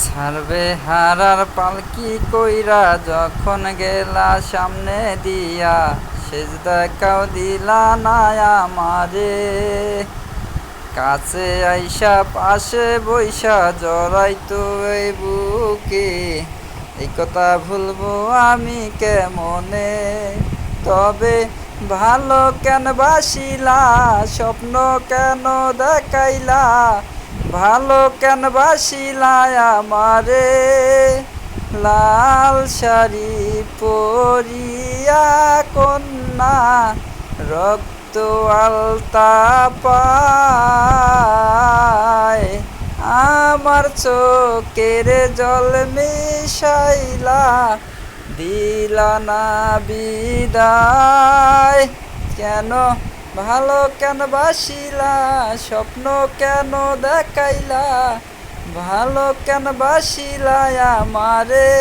ছাড়বে হারার পালকি কইরা যখন গেলা সামনে দিয়া, সেজদাকাও দিলা না আমারে। কাছে আইসা পাশে বইসা জড়াইতো এই বুকে, এই কথা ভুলবো আমি কেমনে? তবে ভালো কেন বাসিলা, স্বপ্ন কেন দেখাইলা, ভালো কেন বাসিলা আমারে? লাল শাড়ি পরিয়া কন্যা, রক্ত আলতা পায়, আমার চোখের জল মিশাইলা দিলা না বিদায়। কেন ভালো কেন বাসিলা, স্বপ্ন কেন দেখাইলা, ভালো কেন বাসিলা আমারে?